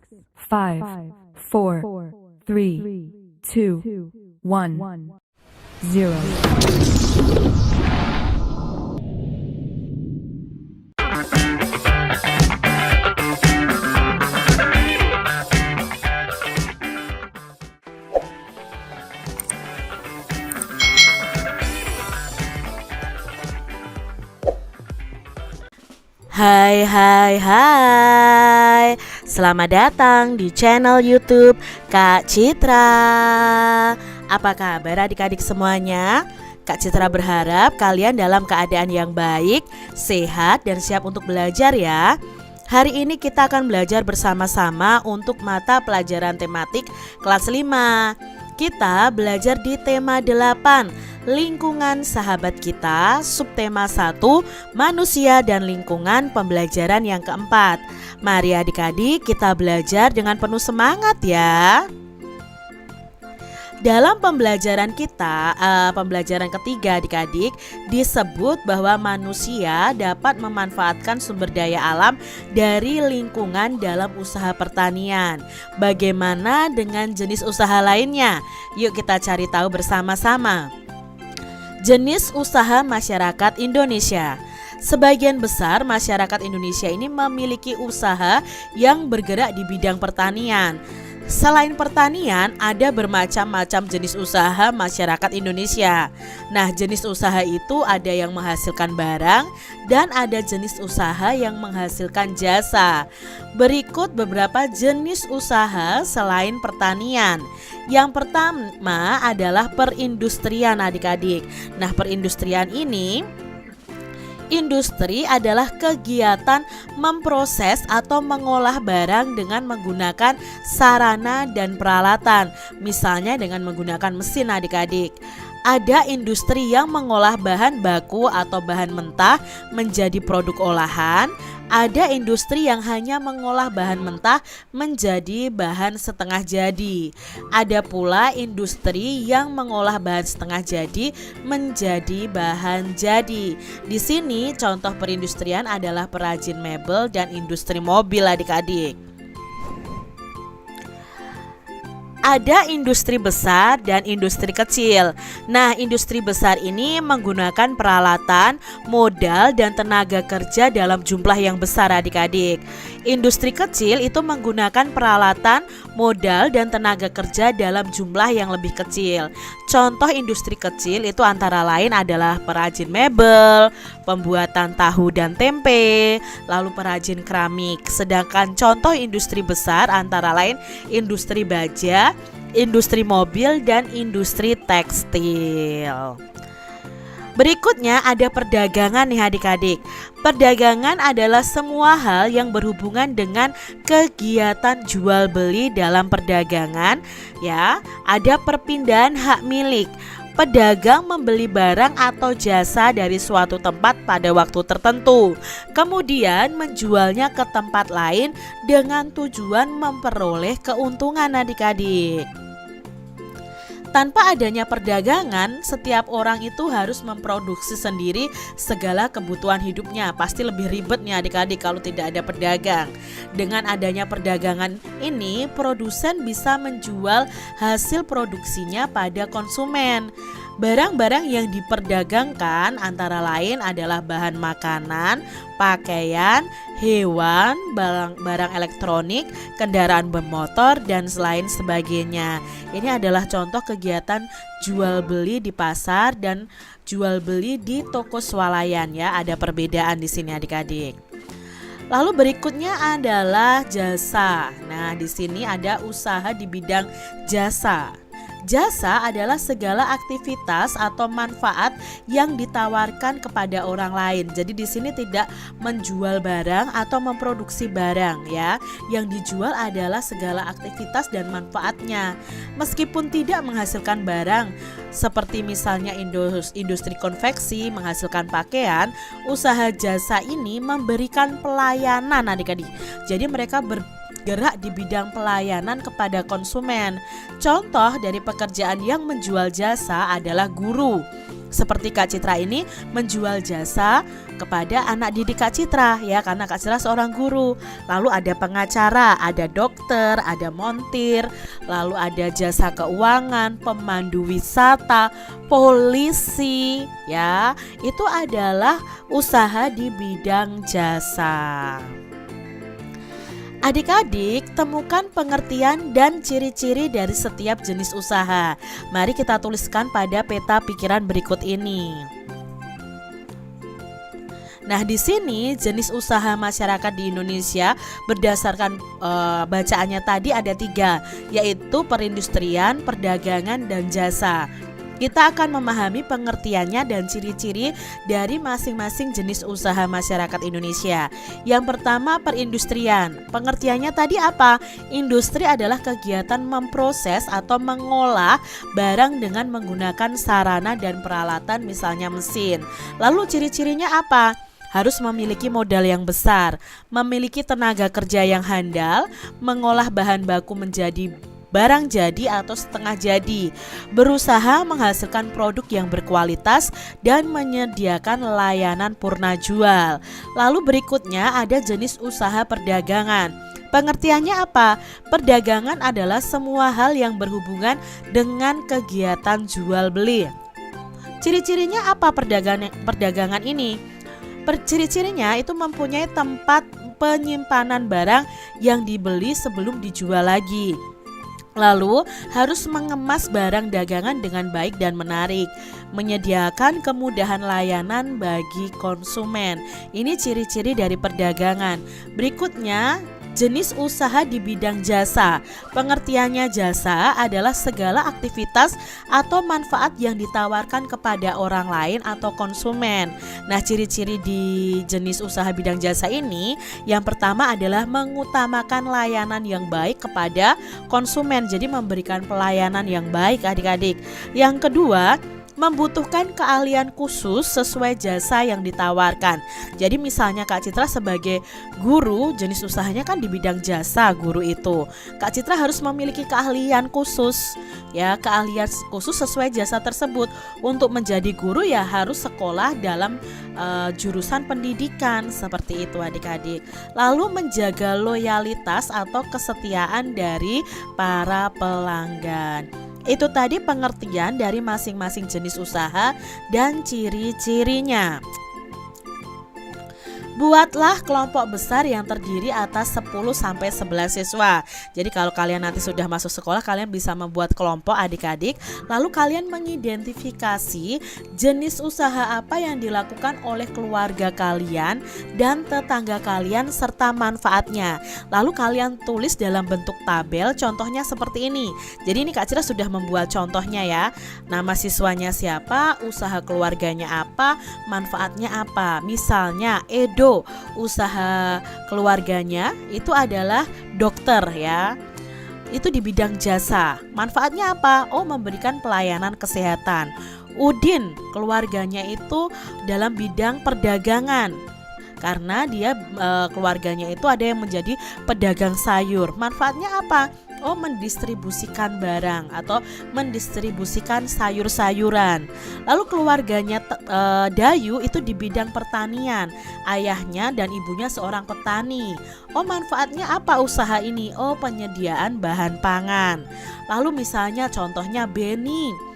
5, 4, 3, 2, 1, 0. Hai hai hai, selamat datang di channel YouTube Kak Citra. Apa kabar adik-adik semuanya? Kak Citra berharap kalian dalam keadaan yang baik, sehat, dan siap untuk belajar ya. Hari ini kita akan belajar bersama-sama untuk mata pelajaran tematik kelas 5. Kita belajar di tema 8, lingkungan sahabat kita, subtema 1, manusia dan lingkungan, pembelajaran yang keempat. Mari adik-adik kita belajar dengan penuh semangat ya. Dalam pembelajaran kita, pembelajaran ketiga adik-adik, disebut bahwa manusia dapat memanfaatkan sumber daya alam dari lingkungan dalam usaha pertanian. Bagaimana dengan jenis usaha lainnya? Yuk kita cari tahu bersama-sama. Jenis usaha masyarakat Indonesia. Sebagian besar masyarakat Indonesia ini memiliki usaha yang bergerak di bidang pertanian. Selain pertanian, ada bermacam-macam jenis usaha masyarakat Indonesia. Nah, jenis usaha itu ada yang menghasilkan barang dan ada jenis usaha yang menghasilkan jasa. Berikut beberapa jenis usaha selain pertanian. Yang pertama adalah perindustrian adik-adik. Nah, perindustrian ini, industri adalah kegiatan memproses atau mengolah barang dengan menggunakan sarana dan peralatan, misalnya dengan menggunakan mesin adik-adik. Ada industri yang mengolah bahan baku atau bahan mentah menjadi produk olahan. Ada industri yang hanya mengolah bahan mentah menjadi bahan setengah jadi. Ada pula industri yang mengolah bahan setengah jadi menjadi bahan jadi. Di sini contoh perindustrian adalah perajin mebel dan industri mobil adik-adik. Ada industri besar dan industri kecil. Nah, industri besar ini menggunakan peralatan, modal, dan tenaga kerja dalam jumlah yang besar adik-adik. Industri kecil itu menggunakan peralatan, modal, dan tenaga kerja dalam jumlah yang lebih kecil. Contoh industri kecil itu antara lain adalah perajin mebel, pembuatan tahu dan tempe, lalu perajin keramik. Sedangkan contoh industri besar antara lain industri baja, industri mobil, dan industri tekstil. Berikutnya ada perdagangan nih adik-adik. Perdagangan adalah semua hal yang berhubungan dengan kegiatan jual beli dalam perdagangan ya. Ada perpindahan hak milik. Pedagang membeli barang atau jasa dari suatu tempat pada waktu tertentu, kemudian menjualnya ke tempat lain dengan tujuan memperoleh keuntungan adik-adik. Tanpa adanya perdagangan, setiap orang itu harus memproduksi sendiri segala kebutuhan hidupnya. Pasti lebih ribet nih adik-adik kalau tidak ada pedagang. Dengan adanya perdagangan ini, produsen bisa menjual hasil produksinya pada konsumen. Barang-barang yang diperdagangkan antara lain adalah bahan makanan, pakaian, hewan, barang elektronik, kendaraan bermotor, dan selain sebagainya. Ini adalah contoh kegiatan jual beli di pasar dan jual beli di toko swalayan ya. Ada perbedaan di sini adik-adik. Lalu berikutnya adalah jasa. Nah, di sini ada usaha di bidang jasa. Jasa adalah segala aktivitas atau manfaat yang ditawarkan kepada orang lain. Jadi di sini tidak menjual barang atau memproduksi barang ya. Yang dijual adalah segala aktivitas dan manfaatnya. Meskipun tidak menghasilkan barang, seperti misalnya industri konveksi menghasilkan pakaian, usaha jasa ini memberikan pelayanan adik-adik. Jadi mereka bergerak di bidang pelayanan kepada konsumen. Contoh dari pekerjaan yang menjual jasa adalah guru. Seperti Kak Citra ini menjual jasa kepada anak didik Kak Citra ya, karena Kak Citra seorang guru. Lalu ada pengacara, ada dokter, ada montir, lalu ada jasa keuangan, pemandu wisata, polisi ya. Itu adalah usaha di bidang jasa. Adik-adik, temukan pengertian dan ciri-ciri dari setiap jenis usaha. Mari kita tuliskan pada peta pikiran berikut ini. Nah, di sini jenis usaha masyarakat di Indonesia berdasarkan bacaannya tadi ada 3, yaitu perindustrian, perdagangan, dan jasa. Kita akan memahami pengertiannya dan ciri-ciri dari masing-masing jenis usaha masyarakat Indonesia. Yang pertama, perindustrian. Pengertiannya tadi apa? Industri adalah kegiatan memproses atau mengolah barang dengan menggunakan sarana dan peralatan, misalnya mesin. Lalu ciri-cirinya apa? Harus memiliki modal yang besar, memiliki tenaga kerja yang handal, mengolah bahan baku menjadi barang jadi atau setengah jadi, berusaha menghasilkan produk yang berkualitas dan menyediakan layanan purna jual. Lalu berikutnya ada jenis usaha perdagangan. Pengertiannya apa? Perdagangan adalah semua hal yang berhubungan dengan kegiatan jual beli. Ciri-cirinya apa perdagangan ini? Ciri-cirinya itu mempunyai tempat penyimpanan barang yang dibeli sebelum dijual lagi. Lalu harus mengemas barang dagangan dengan baik dan menarik, menyediakan kemudahan layanan bagi konsumen. Ini ciri-ciri dari perdagangan. Berikutnya, jenis usaha di bidang jasa. Pengertiannya jasa adalah segala aktivitas atau manfaat yang ditawarkan kepada orang lain atau konsumen. Nah, ciri-ciri di jenis usaha bidang jasa ini, yang pertama adalah mengutamakan layanan yang baik kepada konsumen. Jadi memberikan pelayanan yang baik adik-adik. Yang kedua, membutuhkan keahlian khusus sesuai jasa yang ditawarkan. Jadi misalnya Kak Citra sebagai guru, jenis usahanya kan di bidang jasa guru itu. Kak Citra harus memiliki keahlian khusus ya, keahlian khusus sesuai jasa tersebut. Untuk menjadi guru ya harus sekolah dalam jurusan pendidikan, seperti itu adik-adik. Lalu menjaga loyalitas atau kesetiaan dari para pelanggan. Itu tadi pengertian dari masing-masing jenis usaha dan ciri-cirinya. Buatlah kelompok besar yang terdiri atas 10-11 siswa. Jadi kalau kalian nanti sudah masuk sekolah, kalian bisa membuat kelompok adik-adik. Lalu kalian mengidentifikasi jenis usaha apa yang dilakukan oleh keluarga kalian dan tetangga kalian serta manfaatnya. Lalu kalian tulis dalam bentuk tabel, contohnya seperti ini. Jadi ini Kak Cira sudah membuat contohnya ya. Nama siswanya siapa, usaha keluarganya apa, manfaatnya apa. Misalnya Edo, usaha keluarganya itu adalah dokter ya. Itu di bidang jasa. Manfaatnya apa? Oh, memberikan pelayanan kesehatan. Udin, keluarganya itu dalam bidang perdagangan. Karena dia keluarganya itu ada yang menjadi pedagang sayur. Manfaatnya apa? Oh, mendistribusikan barang atau mendistribusikan sayur-sayuran. Lalu keluarganya Dayu itu di bidang pertanian. Ayahnya dan ibunya seorang petani. Oh, manfaatnya apa usaha ini? Oh, penyediaan bahan pangan. Lalu misalnya contohnya Beni.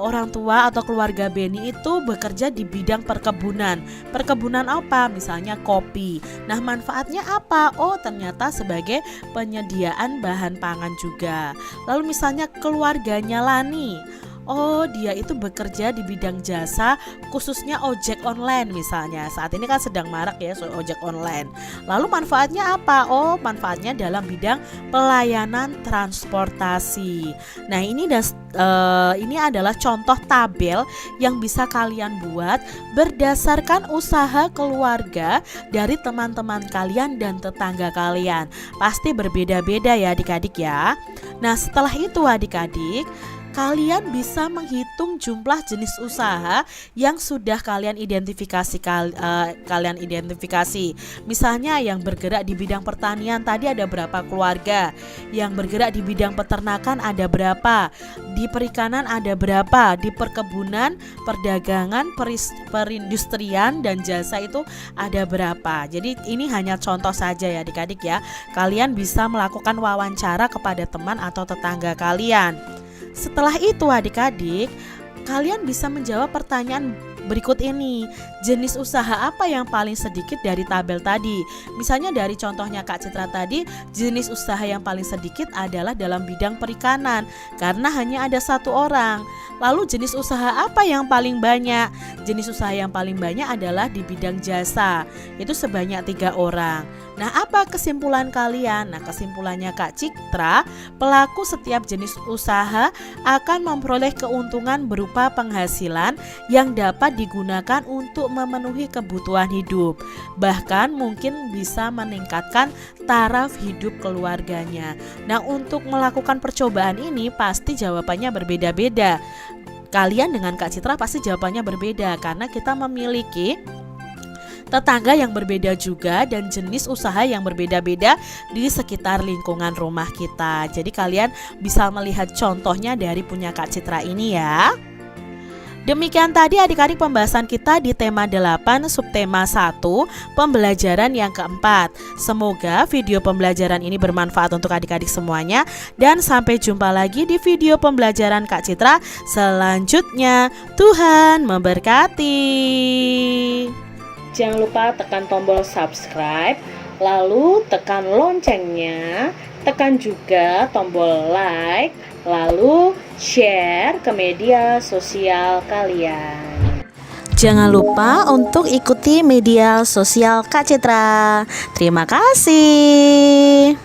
Orang tua atau keluarga Beni itu bekerja di bidang perkebunan. Perkebunan apa? Misalnya kopi. Nah, manfaatnya apa? Oh, ternyata sebagai penyediaan bahan pangan juga. Lalu misalnya keluarganya Lani. Oh, dia itu bekerja di bidang jasa, khususnya ojek online misalnya. Saat ini kan sedang marak ya ojek online. Lalu manfaatnya apa? Oh, manfaatnya dalam bidang pelayanan transportasi. Nah, ini adalah contoh tabel yang bisa kalian buat berdasarkan usaha keluarga dari teman-teman kalian dan tetangga kalian. Pasti berbeda-beda ya adik-adik ya. Nah, setelah itu adik-adik, kalian bisa menghitung jumlah jenis usaha yang sudah kalian identifikasi. Misalnya yang bergerak di bidang pertanian tadi ada berapa keluarga, yang bergerak di bidang peternakan ada berapa, di perikanan ada berapa, di perkebunan, perdagangan, perindustrian dan jasa itu ada berapa. Jadi ini hanya contoh saja ya adik-adik ya. Kalian bisa melakukan wawancara kepada teman atau tetangga kalian. Setelah itu adik-adik, kalian bisa menjawab pertanyaan berikut ini. Jenis usaha apa yang paling sedikit dari tabel tadi? Misalnya dari contohnya Kak Citra tadi, jenis usaha yang paling sedikit adalah dalam bidang perikanan karena hanya ada 1 orang. Lalu jenis usaha apa yang paling banyak? Jenis usaha yang paling banyak adalah di bidang jasa, itu sebanyak 3 orang. Nah, apa kesimpulan kalian? Nah, kesimpulannya Kak Citra, pelaku setiap jenis usaha akan memperoleh keuntungan berupa penghasilan yang dapat digunakan untuk memenuhi kebutuhan hidup. Bahkan mungkin bisa meningkatkan taraf hidup keluarganya. Nah, untuk melakukan percobaan ini pasti jawabannya berbeda-beda. Kalian dengan Kak Citra pasti jawabannya berbeda karena kita memiliki tetangga yang berbeda juga dan jenis usaha yang berbeda-beda di sekitar lingkungan rumah kita. Jadi kalian bisa melihat contohnya dari punya Kak Citra ini ya. Demikian tadi adik-adik pembahasan kita di tema 8 subtema 1 pembelajaran yang keempat. Semoga video pembelajaran ini bermanfaat untuk adik-adik semuanya. Dan sampai jumpa lagi di video pembelajaran Kak Citra selanjutnya. Tuhan memberkati. Jangan lupa tekan tombol subscribe, lalu tekan loncengnya, tekan juga tombol like, lalu share ke media sosial kalian. Jangan lupa untuk ikuti media sosial Kak Citra. Terima kasih.